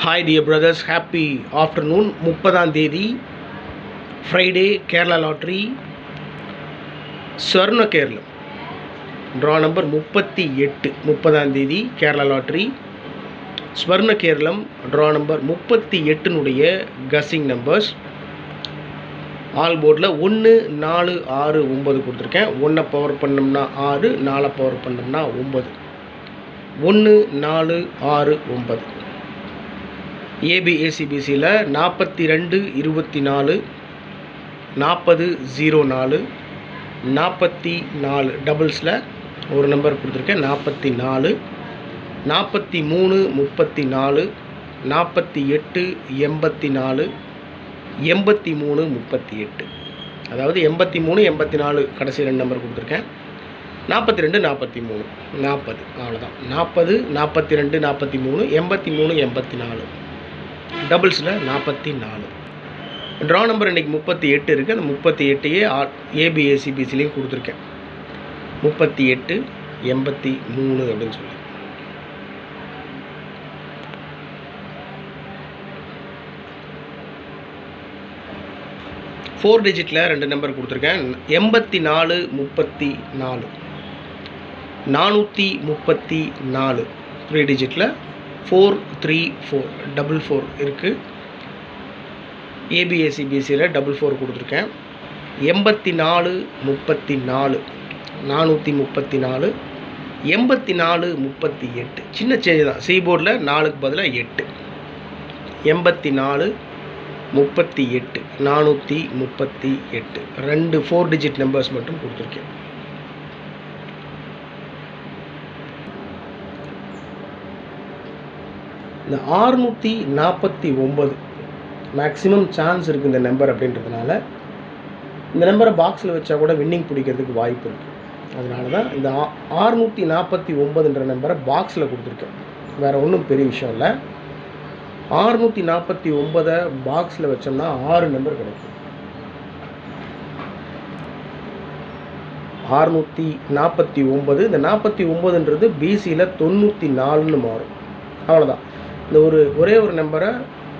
Hi dear brothers, happy afternoon. 30ஆம் தேதி Friday Kerala lottery Swarna Keralam draw number 38. 30ஆம் தேதி Kerala lottery Swarna Keralam draw number 38னுடைய கஸ்ஸிங் நம்பர்ஸ் ஆல் போர்டில் 1 4 6 9 கொடுத்துருக்கேன். 1 பவர் பண்ணோம்னா 6, 4 பவர் பண்ணோம்னா 9. 1 4 6 9. ஏபிஏசிபிசியில் 42 24 40 04 44 டபுள்ஸில் ஒரு நம்பர் கொடுத்துருக்கேன். 44 43 34 48 84 83 38. அதாவது 83 84 கடைசி 2 நம்பர் கொடுத்துருக்கேன். 42 43 40 அவ்வளோதான். 40 42 43 83 84 டபுள்ஸில் 44. ட்ரா நம்பர் இன்றைக்கி 38 இருக்குது. அந்த 38ஐயே ஏபிஏசிபிசிலையும் கொடுத்துருக்கேன். 38 83 அப்படின்னு சொல்லி. ஃபோர் டிஜிட்டில் 2 நம்பர் கொடுத்துருக்கேன். 84 34 434 3 டிஜிட்டில் 434 44 இருக்குது. ஏபிஏசிபிசியில் 44 கொடுத்துருக்கேன். 84 34 434 84 38 சின்ன சேஞ்ச் தான். சீபோர்டில் 4க்கு பதிலாக 8. 84 38 438 2 4 டிஜிட் நம்பர்ஸ் மட்டும் கொடுத்துருக்கேன். இந்த 649 மேக்ஸிமம் சான்ஸ் இருக்குது இந்த நம்பர் அப்படின்றதுனால இந்த நம்பரை பாக்ஸில் வச்சா கூட வின்னிங் பிடிக்கிறதுக்கு வாய்ப்பு இருக்குது. அதனால தான் இந்த 649ன்ற நம்பரை பாக்ஸில் கொடுத்துருக்கேன். வேறு ஒன்றும் பெரிய விஷயம் இல்லை. 649 பாக்ஸில் வச்சோம்னா 6 நம்பர் கிடைக்கும். 649 இந்த 49ன்றது பிசியில் 94ன்னு மாறும். அவ்வளோதான். இந்த ஒரே ஒரு நம்பரை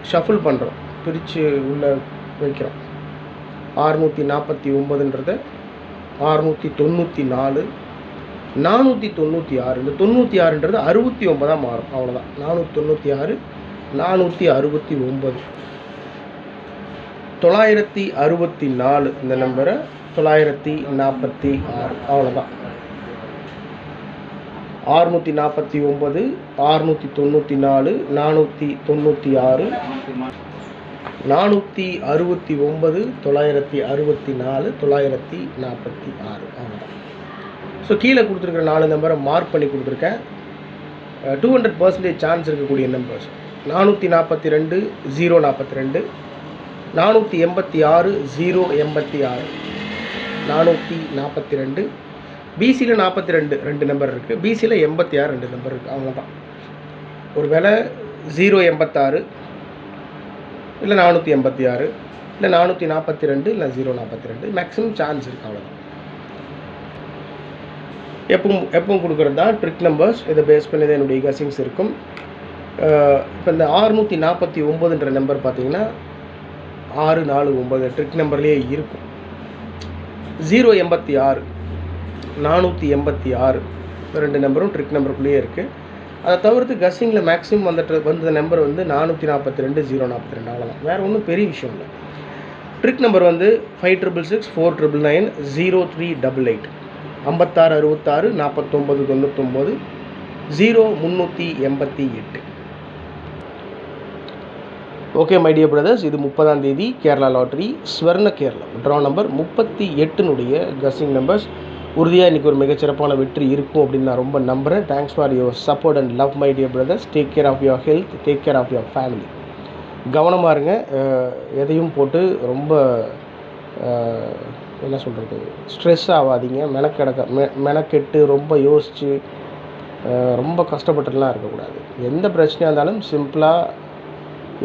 ஷஃபிள் பண்ணுறோம், பிரித்து உள்ளே வைக்கிறோம். 649ன்றதை 694 496. இந்த 96ன்றது 69 மாறும். அவ்வளோதான். 496 469 964 இந்த நம்பரை 946. அவ்வளோதான். 649 694 496 469 964 946. அவ்வளோதான். ஸோ கீழே கொடுத்துருக்குற 4 நம்பரை மார்க் பண்ணி கொடுத்துருக்கேன். 200% சான்ஸ் இருக்கக்கூடிய நம்பர்ஸ் 442 042 486 086 442. பிசியில் 42 2 நம்பர் இருக்குது. பிசியில் 86 2 நம்பர் இருக்குது. அவ்வளோதான். ஒரு வேளை 086 இல்லை 486 இல்லை 442 இல்லை 042 மேக்ஸிமம் சான்ஸ் இருக்குது. அவ்வளோதான். எப்பவும் கொடுக்குறது தான் ட்ரிக் நம்பர்ஸ். இதை பேஸ் பண்ணி தான் என்னுடைய கசிங்ஸ் இருக்கும். இப்போ இந்த 649ன்ற நம்பர் பார்த்தீங்கன்னா 649 ட்ரிக் நம்பர்லேயே இருக்கும். 086 486 2 நம்பரும் ட்ரிக் நம்பருக்குள்ளேயே இருக்குது. அதை தவிர்த்து கஸ்ஸிங்கில் மேக்ஸிமம் வந்த நம்பர் வந்து 442 042. அவ்வளோதான். வேறு ஒன்றும் பெரிய விஷயம் இல்லை. ட்ரிக் நம்பர் வந்து 5666 499 0388 56 66 49 99 0388. ஓகே மை டியர் பிரதர்ஸ், இது 30ஆம் தேதி Kerala lottery Swarna Keralam draw number 38னுடைய கஸ்ஸிங் நம்பர்ஸ். உறுதியாக இன்றைக்கி ஒரு மிகச்சிறப்பான வெற்றி இருக்கும் அப்படின்னு நான் ரொம்ப நம்புகிறேன். Thanks for your support and love my dear brothers. Take care of your health, take care of your family. கவனமாக இருங்க. எதையும் போட்டு ரொம்ப என்ன சொல்கிறது, ஸ்ட்ரெஸ் ஆகாதீங்க. மெனக்கெட்டு ரொம்ப யோசித்து ரொம்ப கஷ்டப்பட்டுலாம் இருக்கக்கூடாது. எந்த பிரச்சனையாக இருந்தாலும் சிம்பிளாக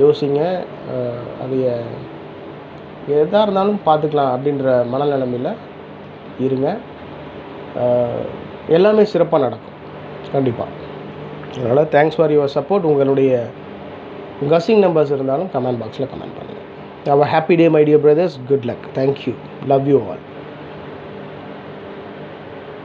யோசிங்க. அது எதாக இருந்தாலும் பார்த்துக்கலாம் அப்படின்ற மனநிலைமையில் இருங்க. எல்லாமே சிறப்பாக நடக்கும் கண்டிப்பாக. அதனால் தேங்க்ஸ் ஃபார் யுவர் சப்போர்ட். உங்களுடைய கஸ்ஸிங் நம்பர்ஸ் இருந்தாலும் கமெண்ட் பாக்ஸில் கமெண்ட் பண்ணுங்கள். Have a happy day my dear brothers. Good luck. Thank you. Love you all.